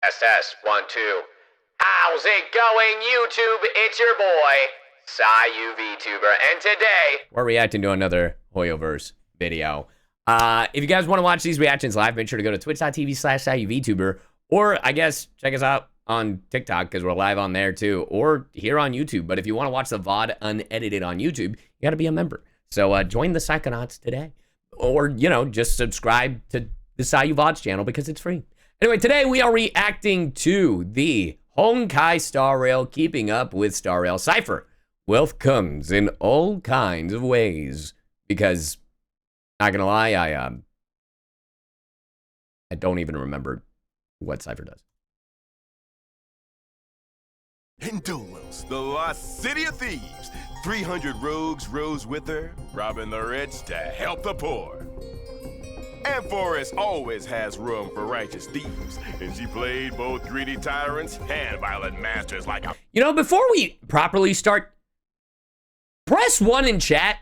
SS 1 2. How's it going, YouTube? It's your boy, cyyuvtuber, and today we're reacting to another Hoyoverse video. If you guys want to watch these reactions live, make sure to go to twitch.tv/cyyuvtuber, or I guess check us out on TikTok because we're live on there too, or here on YouTube. But if you want to watch the VOD unedited on YouTube, you got to be a member. So join the Psychonauts today, or just subscribe to the Cyu VODS channel because it's free. Anyway, today we are reacting to the Honkai Star Rail Keeping Up with Star Rail Cipher. Wealth comes in all kinds of ways. Because, not gonna lie, I don't even remember what Cipher does. In Duels, the lost city of thieves, 300 rogues rose with her, robbing the rich to help the poor. And Forrest always has room for righteous thieves, and she played both greedy tyrants and violent masters like a... Before we properly start, press 1 in chat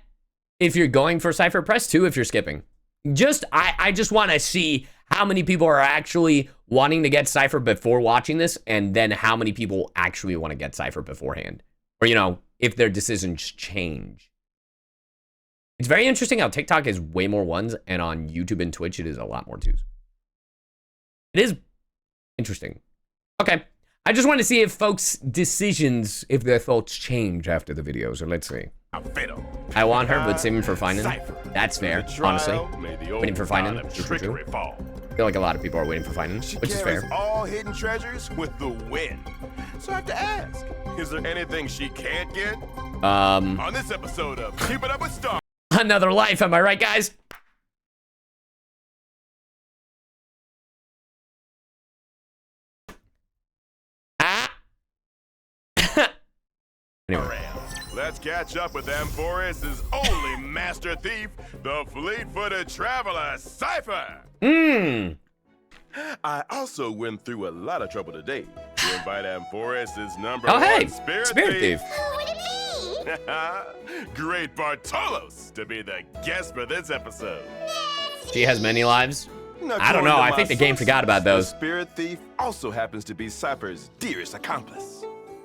if you're going for Cipher, press 2 if you're skipping. I just want to see how many people are actually wanting to get Cipher before watching this, and then how many people actually want to get Cipher beforehand. Or, if their decisions change. It's very interesting how TikTok is way more 1s, and on YouTube and Twitch, it is a lot more 2s. It is interesting. Okay. I just want to see if folks' decisions, if their thoughts change after the video, so let's see. I want her, but saving for finding. That's fair, honestly. Waiting for finding. True. I feel like a lot of people are waiting for finding, which is fair. All hidden treasures with the win. So I have to ask, is there anything she can't get? On this episode of Keep It Up with Star. Another life, am I right, guys? Anyway. Let's catch up with Forrest's only master thief, the fleet-footed traveler, Cipher. I also went through a lot of trouble today to invite Forrest's number one spirit thief. Who would it be? Great Bartolos to be the guest for this episode. She has many lives? Now, I don't know. I think the game forgot about those. The spirit thief also happens to be Cipher's dearest accomplice.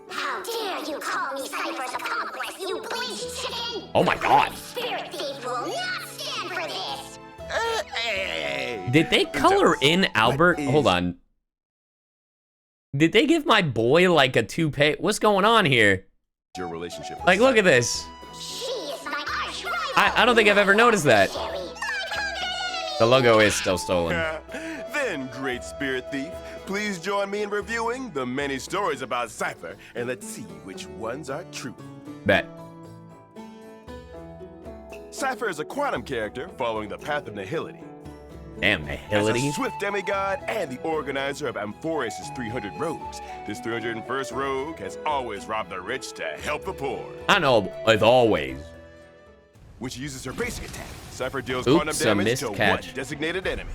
How dare you call me Cipher's accomplice, you bleached chicken! Oh my god. Spirit thief will not stand for this! Hey. Did they color in Albert? Hold on. Did they give my boy like a toupee? What's going on here? Your relationship with Like, look at this. She is my arch rival! I don't think I've ever noticed that. The logo is still stolen. Then, great spirit thief, please join me in reviewing the many stories about Cipher, and let's see which ones are true. Bet. Cipher is a quantum character following the path of nihility. Damn, nihility? As a swift demigod and the organizer of Forrest's 300 rogues, this 301st rogue has always robbed the rich to help the poor. I know, as always. When she uses her basic attack, Cipher deals Oops, quantum damage to miscatch. one designated enemy.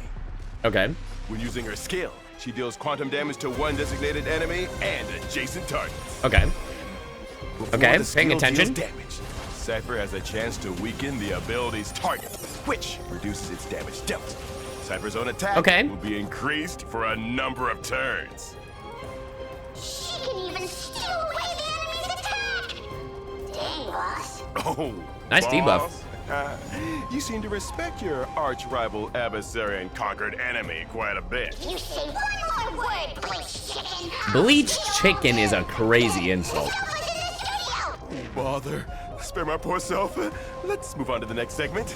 Okay. When using her skill, she deals quantum damage to one designated enemy and adjacent targets. Okay. Before Okay, the paying skill attention. deals damage, Cipher has a chance to weaken the ability's target, which reduces its damage dealt. Cipher's own attack will be increased for a number of turns. She can even steal away the enemy's attack! Dang, boss. Oh, Nice debuff. You seem to respect your arch-rival adversary and conquered enemy quite a bit. You say one more word, bleached chicken! Bleached chicken is a crazy insult. Someone's in the studio! Bother. Spare my poor self. Let's move on to the next segment.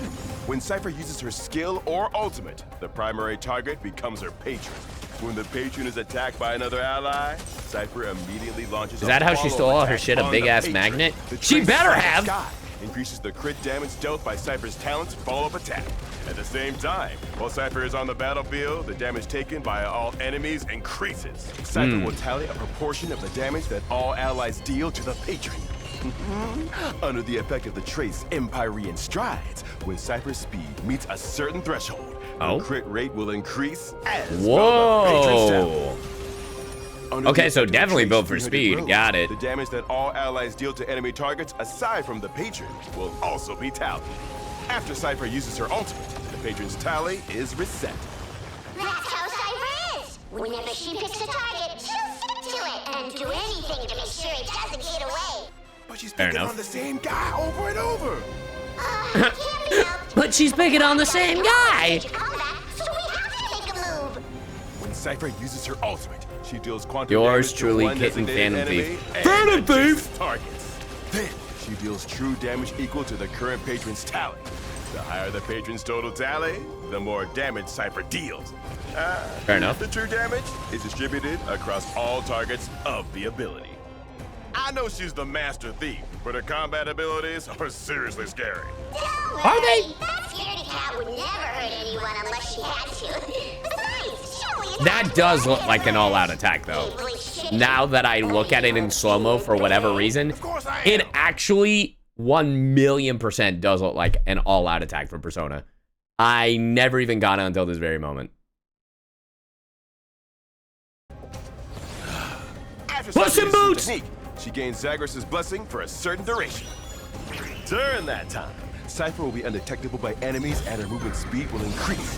When Cipher uses her skill or ultimate, the primary target becomes her patron. When the patron is attacked by another ally, Cipher immediately launches. Is that how she stole all her shit? A big-ass magnet? She better have! Increases the crit damage dealt by Cipher's talent's follow-up attack. At the same time, while Cipher is on the battlefield, the damage taken by all enemies increases. Cipher will tally a proportion of the damage that all allies deal to the patron. Under the effect of the trace Empyrean strides, when Cipher's speed meets a certain threshold, the crit rate will increase as well the patron's talent. Okay, so definitely built for speed. Got it. The damage that all allies deal to enemy targets, aside from the patron, will also be tallied. After Cipher uses her ultimate, the patron's tally is reset. That's how Cipher is! Whenever she picks a target, she'll stick to it and do anything to make sure it doesn't get away. But she's Fair picking enough. on the same guy over and over. Can't be helped. But she's picking on the same guy. Combat, so we have to make a move. When Cipher uses her ultimate, she deals quantum Yours damage truly, to one Kitten designated Phantom enemy Thief. and Phantom Thief! adjacent targets. Then she deals true damage equal to the current patron's tally. The higher the patron's total tally, the more damage Cipher deals. Fair enough. The true damage is distributed across all targets of the ability. I know she's the master thief, but her combat abilities are seriously scary. Don't Are they? worry. That scaredy cat would never hurt anyone unless she had to. Besides, she only That does look like an all-out attack, though. Now that I look at it in slow-mo for whatever reason, it actually 1,000,000% does look like an all-out attack for Persona. I never even got it until this very moment. After Puss Cipher in uses her Boots! technique, she gains Zagreus' blessing for a certain duration. During that time, Cipher will be undetectable by enemies and her movement speed will increase.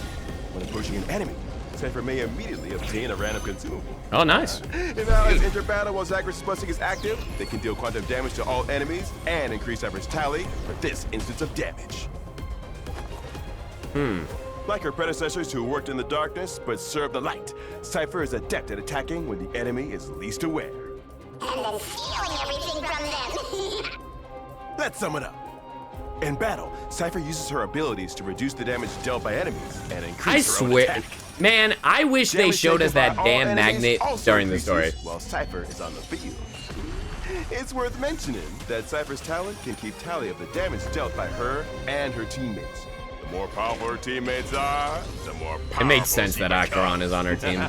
When approaching an enemy, Cipher may immediately obtain a random consumable. Oh, nice. If allies enter battle while Zagreus' blessing is active, they can deal quantum damage to all enemies and increase Cipher's tally for this instance of damage. Like her predecessors who worked in the darkness but served the light, Cipher is adept at attacking when the enemy is least aware. And then stealing everything from them. Let's sum it up. In battle, Cipher uses her abilities to reduce the damage dealt by enemies and I increase her own swear. attack. Man, I wish they Damage showed taken us that by all damn enemies magnet also during the story. increases while Cipher is on the field. It's worth mentioning that Cipher's talent can keep tally of the damage dealt by her and her teammates. The more powerful her teammates are, the more powerful It makes sense she that becomes. Acheron is on her team.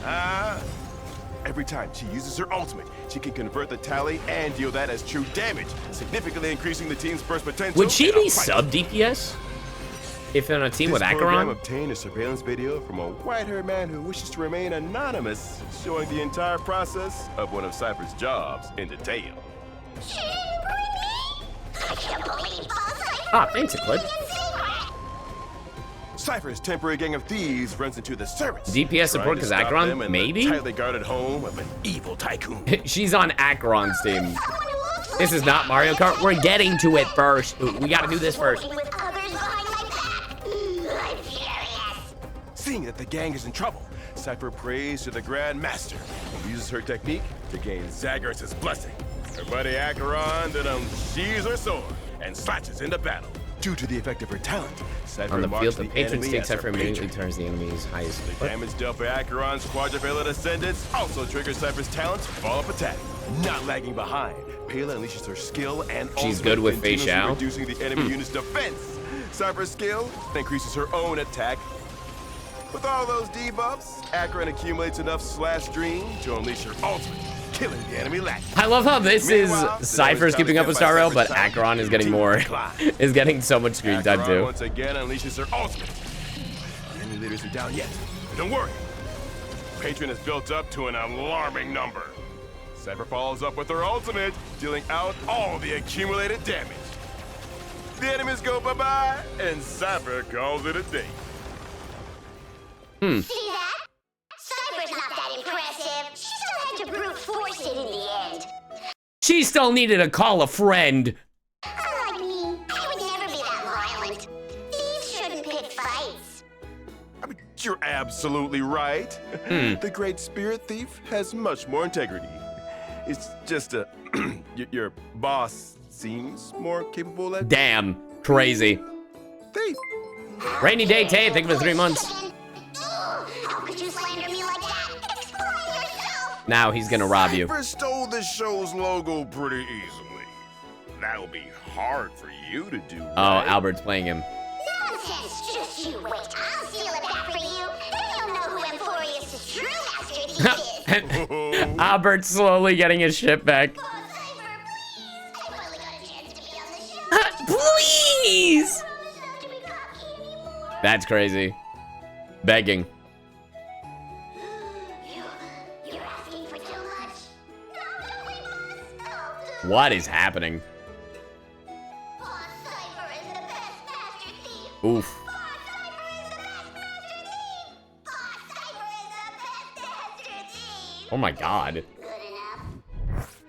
Every time she uses her ultimate, she can convert the tally and deal that as true damage, significantly increasing the team's burst potential. Would she in a be fight. sub DPS? If on a team with This program Acheron? obtained a surveillance video from a white-haired man who wishes to remain anonymous, showing the entire process of one of Cipher's jobs in detail. She didn't bring me. I can't believe Cipher. Ah, thanks, Eclipse. Cipher's temporary gang of thieves runs into the servants. DPS support trying to 'cause stop Acheron? them in Maybe? the tightly guarded home of an evil tycoon. She's on Acheron's team. This is not Mario Kart. We're getting to it first. We gotta do this first. With others behind my back. I'm furious. Seeing that the gang is in trouble, Cipher prays to the Grand Master and uses her technique to gain Zagreus' blessing. Her buddy Acheron then unsheathes her sword and slashes into battle. Due to the effect of her talent, Cipher On the marks field, the patron enemy stakes as her Cipher immediately patron. turns the enemy's highest. The damage dealt by Acheron's quadruplet ascendants also triggers Cipher's talent's follow-up attack. Not lagging behind, Pela unleashes her skill and She's ultimate, good with continuously Fei Xiao. reducing the enemy unit's defense. Cipher's skill increases her own attack. With all those debuffs, Acheron accumulates enough slash dream to unleash her ultimate, killing the enemy lacking. I love how this is Meanwhile, the Cypher's damage keeping up with dealt by Star Rail, but Cypher's talent Acheron is getting more, declines. is getting so much screen time Acheron too. once again unleashes her ultimate. The enemy leaders are down yet, but don't worry. Patron has built up to an alarming number. Cipher follows up with her ultimate, dealing out all the accumulated damage. The enemies go bye-bye, and Cipher calls it a day. See that? Cypher's not that impressive. She still had to brute force it in the end. She still needed to call a friend. Unlike me, I would never be that violent. Thieves shouldn't pick fights. I mean, you're absolutely right. The great spirit thief has much more integrity. It's just your boss seems more capable at Damn, crazy. thief. Rainy Day Tay, thank you for the 3 months. How could you slander me like that? Explain yourself. Now he's gonna rob you. Cipher stole this show's logo pretty easily. That'll be hard for you to do. Oh, right? Albert's playing him. Nonsense. Just you wait. I'll steal it back for you. Then you'll know who Emporius' true master thief is. Albert's slowly getting his shit back. Oh, Cypher, please. I finally got a chance to be on the show. Please! I promise not to be cocky anymore. That's crazy. Begging. You're asking for too much. No, don't we, boss? No, What is happening? Boss Cypher is the best master thief. Oof. Boss Cypher is the best master thief. Boss Cypher is the best master Oh my god. Good enough.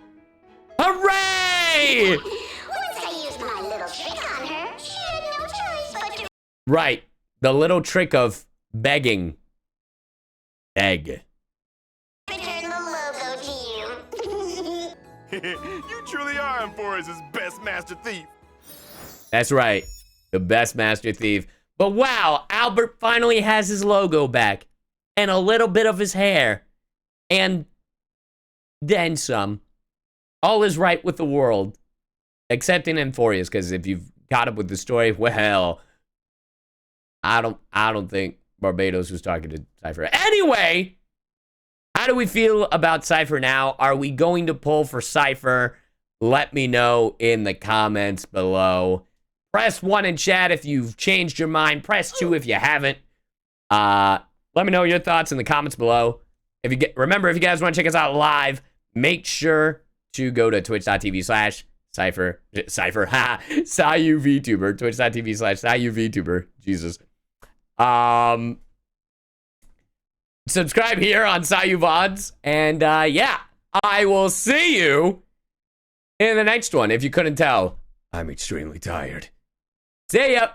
Hooray! Once I used my little trick on her, she had no choice but to Right. The little trick of begging. Beg. return the logo to you. You truly are Emphorius' best master thief. That's right. The best master thief. But wow, Albert finally has his logo back. And a little bit of his hair. And then some. All is right with the world. Except in Emphorius, because if you've caught up with the story, well, I don't think Barbados was talking to Cipher. Anyway, how do we feel about Cipher now? Are we going to pull for Cipher? Let me know in the comments below. Press 1 in chat if you've changed your mind. Press 2 if you haven't. Let me know your thoughts in the comments below. Remember, if you guys want to check us out live, make sure to go to twitch.tv/Cipher, cyyuvtuber, twitch.tv/cyyuvtuber. Jesus. Subscribe here on VODS, and yeah, I will see you in the next one. If you couldn't tell, I'm extremely tired. See ya.